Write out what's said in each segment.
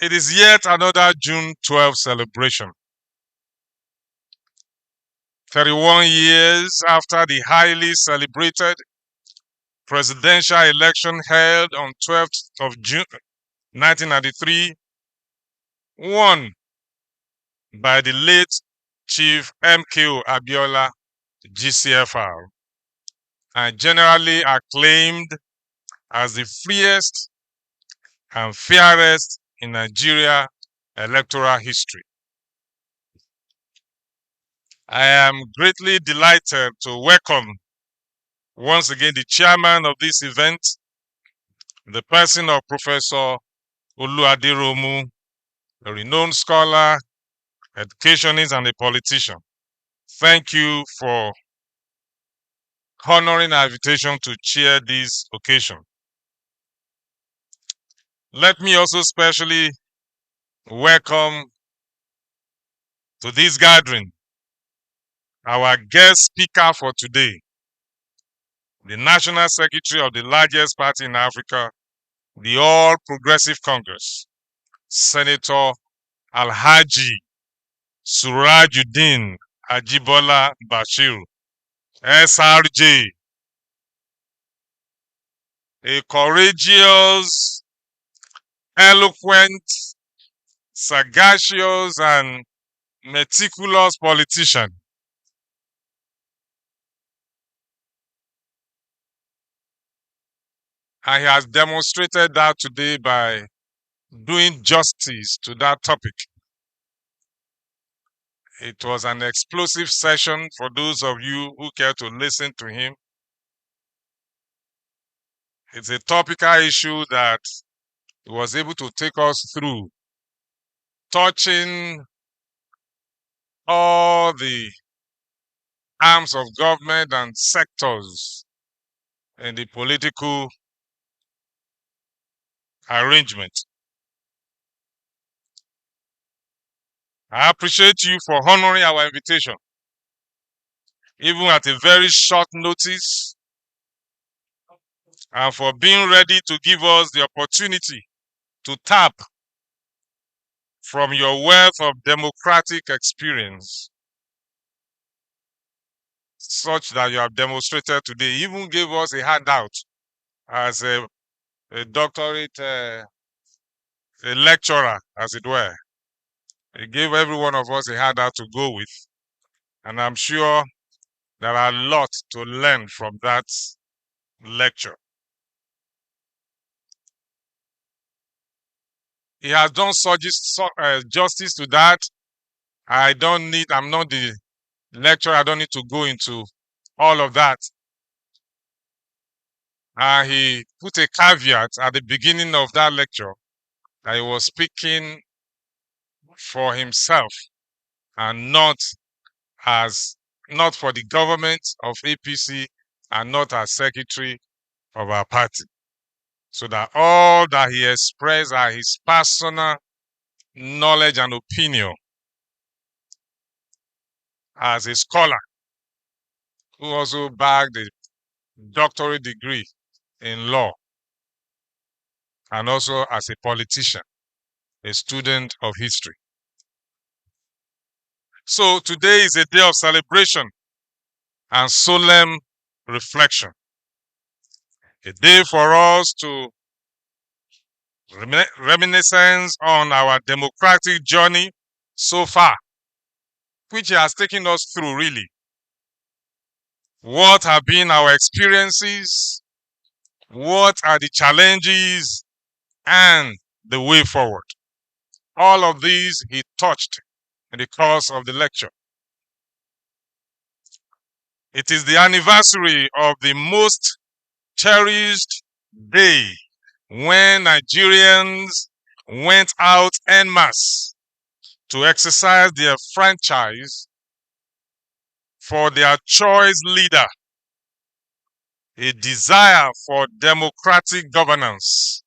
It is yet another June 12th celebration. 31 years after the highly celebrated presidential election held on 12th of June 1993, won by the late Chief MKO Abiola, GCFR, and generally acclaimed as the freest and fairest in Nigeria electoral history. I am greatly delighted to welcome once again the chairman of this event, the person of Professor Oluwaderomu, a renowned scholar, educationist, and a politician. Thank you for honoring our invitation to chair this occasion. Let me also specially welcome to this gathering our guest speaker for today, the National Secretary of the largest party in Africa, the All Progressive Congress, Senator Alhaji Surajuddin Ajibola Bashir, SRJ, a courageous, eloquent, sagacious, and meticulous politician. And he has demonstrated that today by doing justice to that topic. It was an explosive session for those of you who care to listen to him. It's a topical issue that he was able to take us through, touching all the arms of government and sectors in the political arrangement. I appreciate you for honoring our invitation, even at a very short notice, and for being ready to give us the opportunity to tap from your wealth of democratic experience, such that you have demonstrated today. You even gave us a handout as a doctorate a lecturer, as it were. He gave every one of us a handout to go with, and I'm sure there are a lot to learn from that lecture. He has done justice to that. I'm not the lecturer, I don't need to go into all of that. He put a caveat at the beginning of that lecture that he was speaking for himself and not for the government of APC and not as secretary of our party. So that all that he expressed are his personal knowledge and opinion as a scholar who also bagged a doctorate degree in law and also as a politician, a student of history. So today is a day of celebration and solemn reflection. A day for us to reminiscence on our democratic journey so far, which has taken us through really. What have been our experiences? What are the challenges and the way forward? All of these he touched in the course of the lecture. It is the anniversary of the most cherished day when Nigerians went out en masse to exercise their franchise for their choice leader, a desire for democratic governance.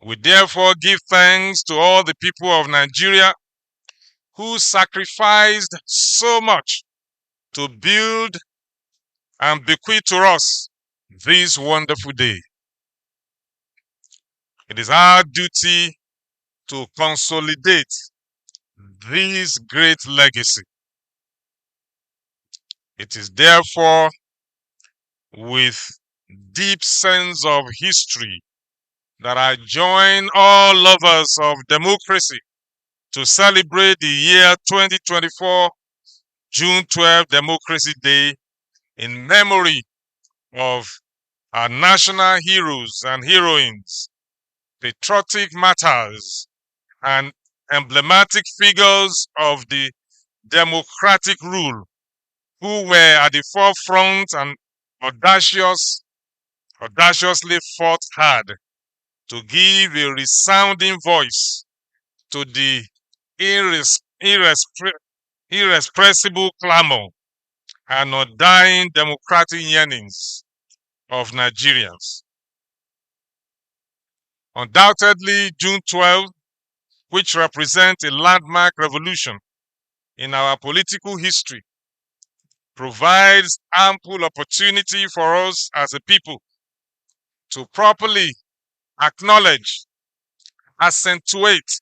We therefore give thanks to all the people of Nigeria who sacrificed so much to build and bequeath to us this wonderful day. It is our duty to consolidate this great legacy. It is therefore with deep sense of history that I join all lovers of democracy to celebrate the year 2024 June 12 Democracy Day in memory of our national heroes and heroines, patriotic martyrs, and emblematic figures of the democratic rule who were at the forefront and audaciously fought hard to give a resounding voice to the irrepressible clamor and undying democratic yearnings of Nigerians. Undoubtedly, June 12, which represents a landmark revolution in our political history, provides ample opportunity for us as a people to properly acknowledge, accentuate,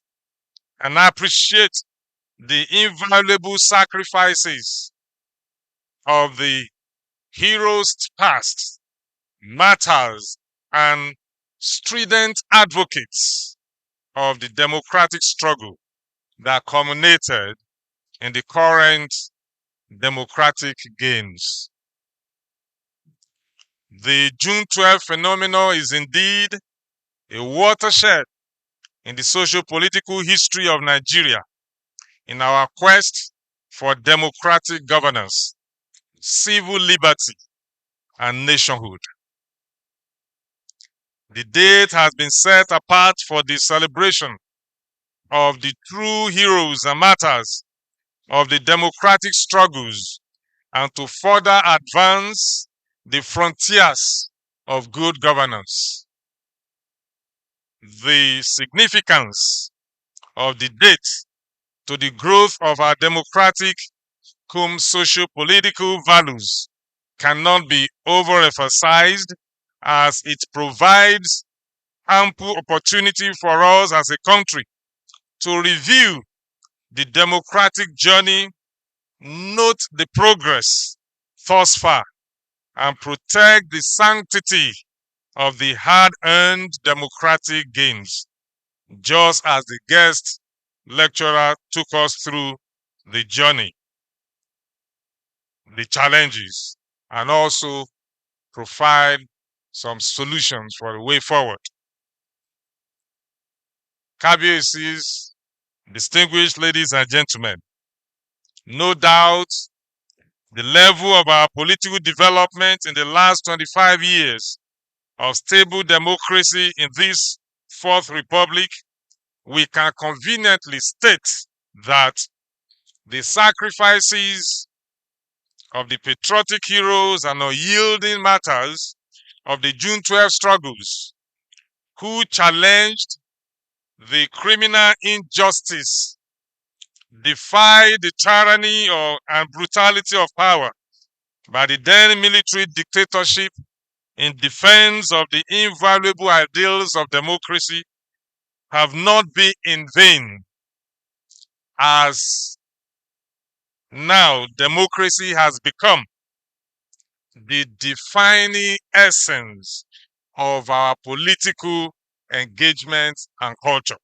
and appreciate the invaluable sacrifices of the heroes past, martyrs, and strident advocates of the democratic struggle that culminated in the current democratic gains. The June 12 phenomenon is indeed a watershed in the socio-political history of Nigeria in our quest for democratic governance, civil liberty, and nationhood. The date has been set apart for the celebration of the true heroes and martyrs of the democratic struggles and to further advance the frontiers of good governance. The significance of the date to the growth of our democratic cum socio-political values cannot be overemphasized, as it provides ample opportunity for us as a country to review the democratic journey, note the progress thus far, and protect the sanctity of the hard-earned democratic gains, just as the guest lecturer took us through the journey, the challenges, and also provide some solutions for the way forward. Kabiyesi's, distinguished ladies and gentlemen, no doubt the level of our political development in the last 25 years of stable democracy in this Fourth Republic, we can conveniently state that the sacrifices of the patriotic heroes and unyielding martyrs of the June 12 struggles, who challenged the criminal injustice, defied the tyranny and brutality of power by the then military dictatorship in defense of the invaluable ideals of democracy, have not been in vain, as now democracy has become the defining essence of our political engagement and culture.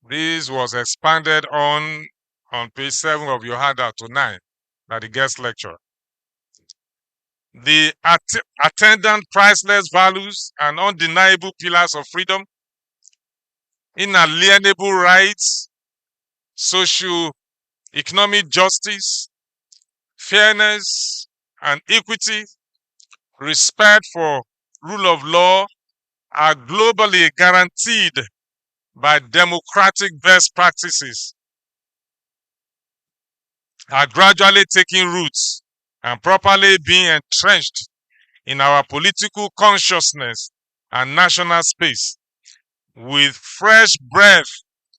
This was expanded on page 7 of your handout to 9 by the guest lecturer. The attendant priceless values and undeniable pillars of freedom, inalienable rights, socio-economic justice, fairness and equity, respect for rule of law are globally guaranteed by democratic best practices, are gradually taking roots and properly being entrenched in our political consciousness and national space with fresh breath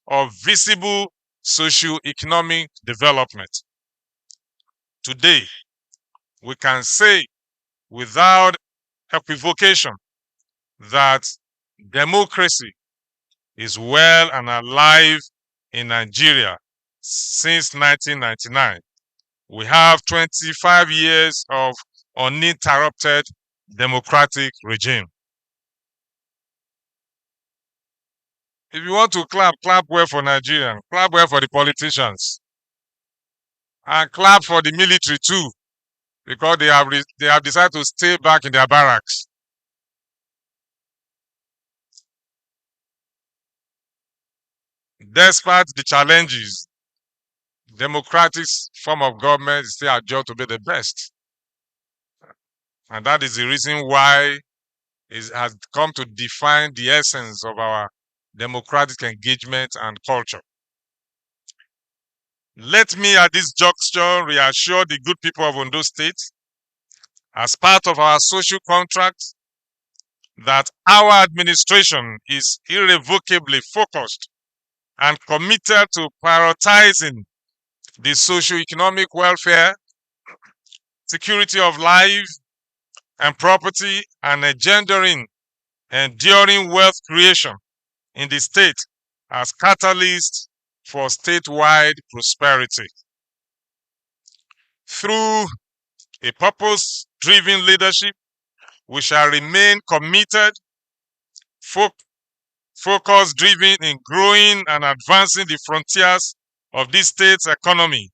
of visible socio-economic development. Today, we can say without equivocation that democracy is well and alive in Nigeria since 1999. We have 25 years of uninterrupted democratic regime. If you want to clap, clap well for Nigerians, clap well for the politicians, and clap for the military too, because they have decided to stay back in their barracks. Despite the challenges, democratic form of government is still adjudged to be the best. And that is the reason why it has come to define the essence of our democratic engagement and culture. Let me at this juncture reassure the good people of Ondo State, as part of our social contract, that our administration is irrevocably focused and committed to prioritizing the socio-economic welfare, security of life and property, and engendering enduring wealth creation in the state as catalyst for statewide prosperity. Through a purpose-driven leadership, we shall remain committed, focus-driven in growing and advancing the frontiers of this state's economy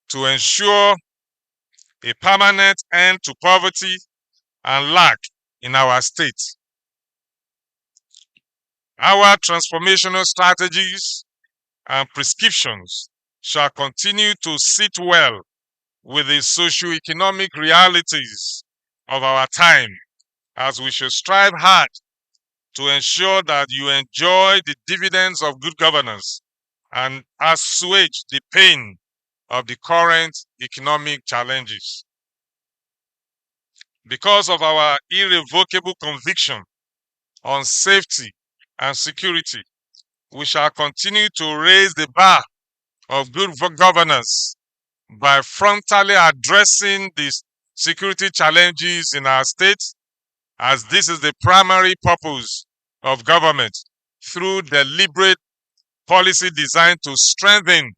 to ensure a permanent end to poverty and lack in our state. Our transformational strategies and prescriptions shall continue to sit well with the socio-economic realities of our time, as we shall strive hard to ensure that you enjoy the dividends of good governance and assuage the pain of the current economic challenges. Because of our irrevocable conviction on safety and security, we shall continue to raise the bar of good governance by frontally addressing the security challenges in our state, as this is the primary purpose of government, through deliberate policy designed to strengthen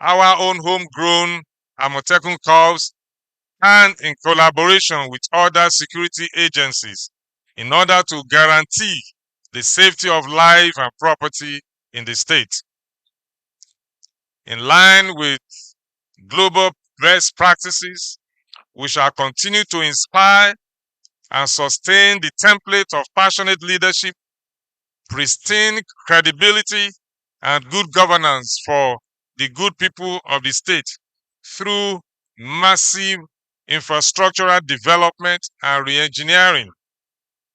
our own homegrown Amotekun Corps and in collaboration with other security agencies in order to guarantee the safety of life and property in the state. In line with global best practices, we shall continue to inspire and sustain the template of passionate leadership, pristine credibility, and good governance for the good people of the state through massive infrastructural development and re-engineering,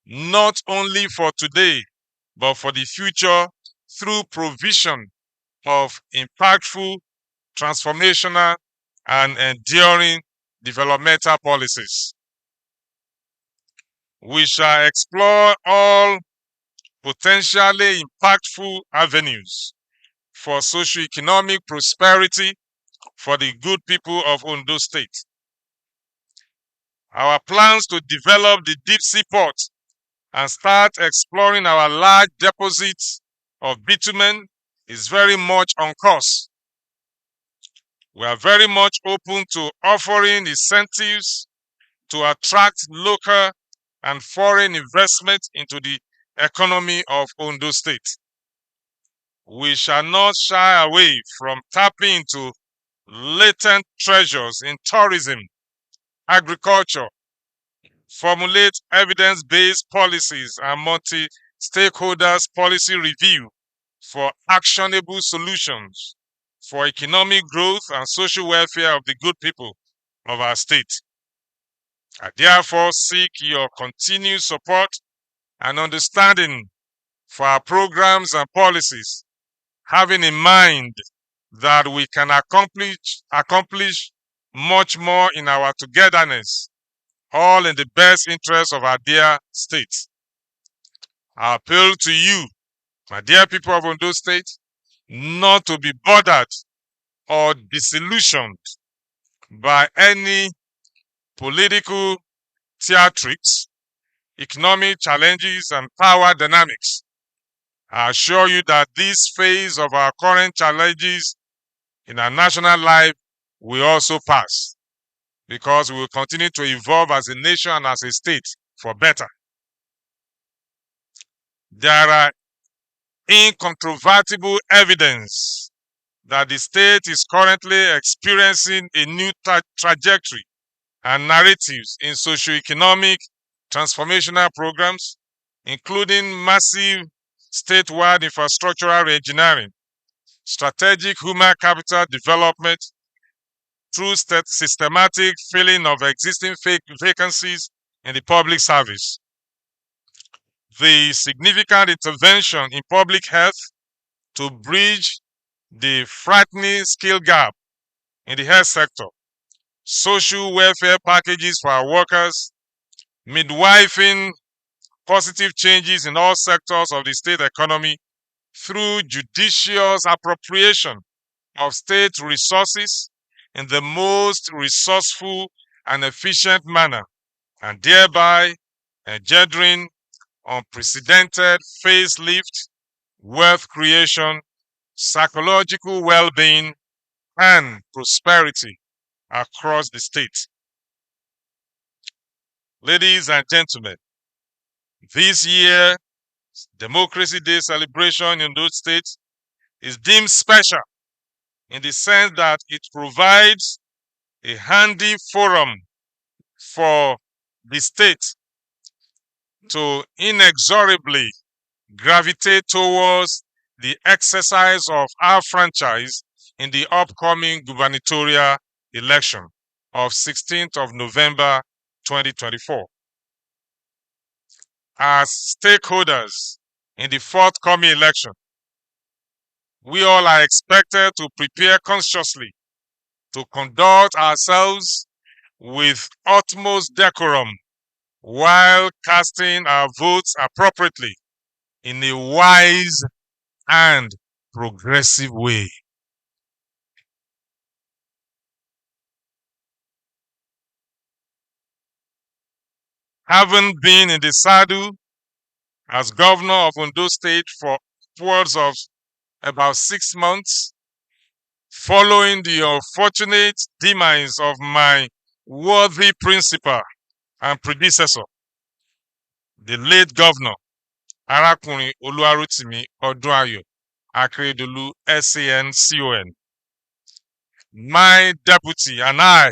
not only for today, but for the future, through provision of impactful, transformational, and enduring developmental policies. We shall explore all potentially impactful avenues for socio-economic prosperity for the good people of Ondo State. Our plans to develop the deep sea port and start exploring our large deposits of bitumen is very much on course. We are very much open to offering incentives to attract local and foreign investment into the economy of Ondo State. We shall not shy away from tapping into latent treasures in tourism, agriculture, formulate evidence-based policies and multi-stakeholders policy review for actionable solutions for economic growth and social welfare of the good people of our state. I therefore seek your continued support and understanding for our programs and policies, having in mind that we can accomplish much more in our togetherness, all in the best interest of our dear state. I appeal to you, my dear people of Ondo State, not to be bothered or disillusioned by any political theatrics economic challenges, and power dynamics. I assure you that this phase of our current challenges in our national life will also pass, because we will continue to evolve as a nation and as a state for better. There are incontrovertible evidence that the state is currently experiencing a new trajectory and narratives in socio-economic transformational programs, including massive statewide infrastructural reengineering, strategic human capital development through systematic filling of existing vacancies in the public service, the significant intervention in public health to bridge the frightening skill gap in the health sector, social welfare packages for our workers, midwifing positive changes in all sectors of the state economy through judicious appropriation of state resources in the most resourceful and efficient manner, and thereby engendering unprecedented facelift, wealth creation, psychological well-being, and prosperity across the state. Ladies and gentlemen, this year, Democracy Day celebration in those states is deemed special in the sense that it provides a handy forum for the state to inexorably gravitate towards the exercise of our franchise in the upcoming gubernatorial election of 16th of November 2024. As stakeholders in the forthcoming election, we all are expected to prepare consciously to conduct ourselves with utmost decorum while casting our votes appropriately in a wise and progressive way. Having been in the saddle as governor of Ondo State for upwards of about 6 months, following the unfortunate demise of my worthy principal and predecessor, the late governor, Arákùnrin Olúwarótìmí Ọdúnayọ̀ Akérédolú SAN-CON. My deputy and I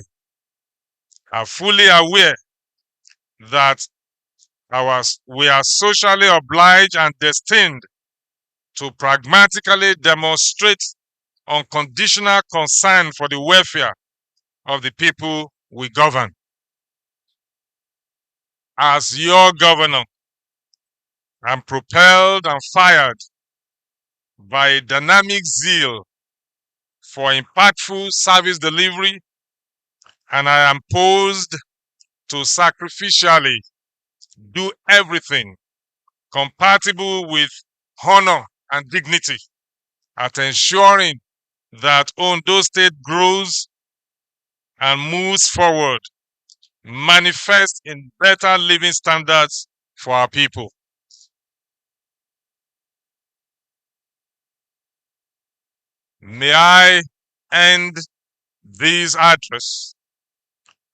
are fully aware that we are socially obliged and destined to pragmatically demonstrate unconditional concern for the welfare of the people we govern. As your governor, I'm propelled and fired by a dynamic zeal for impactful service delivery, and I am posed to sacrificially do everything compatible with honor and dignity at ensuring that Ondo State grows and moves forward, manifest in better living standards for our people. May I end this address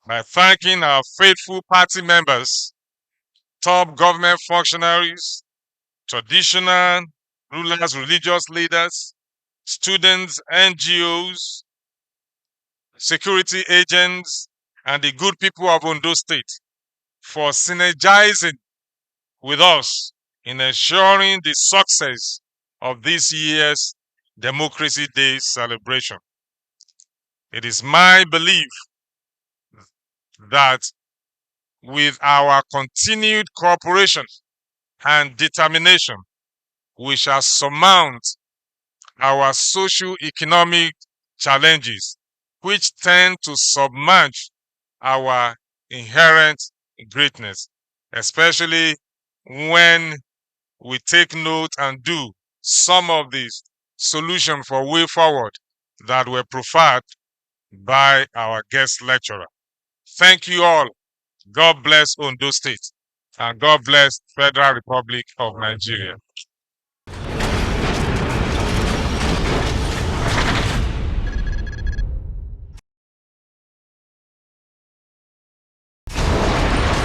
by thanking our faithful party members, top government functionaries, traditional rulers, religious leaders, students, NGOs, security agents, and the good people of Ondo State for synergizing with us in ensuring the success of this year's Democracy Day celebration. It is my belief that with our continued cooperation and determination, we shall surmount our socio-economic challenges, which tend to submerge our inherent greatness, especially when we take note and do some of these solutions for way forward that were proffered by our guest lecturer. Thank you all. God bless Ondo State. And God bless Federal Republic of Nigeria.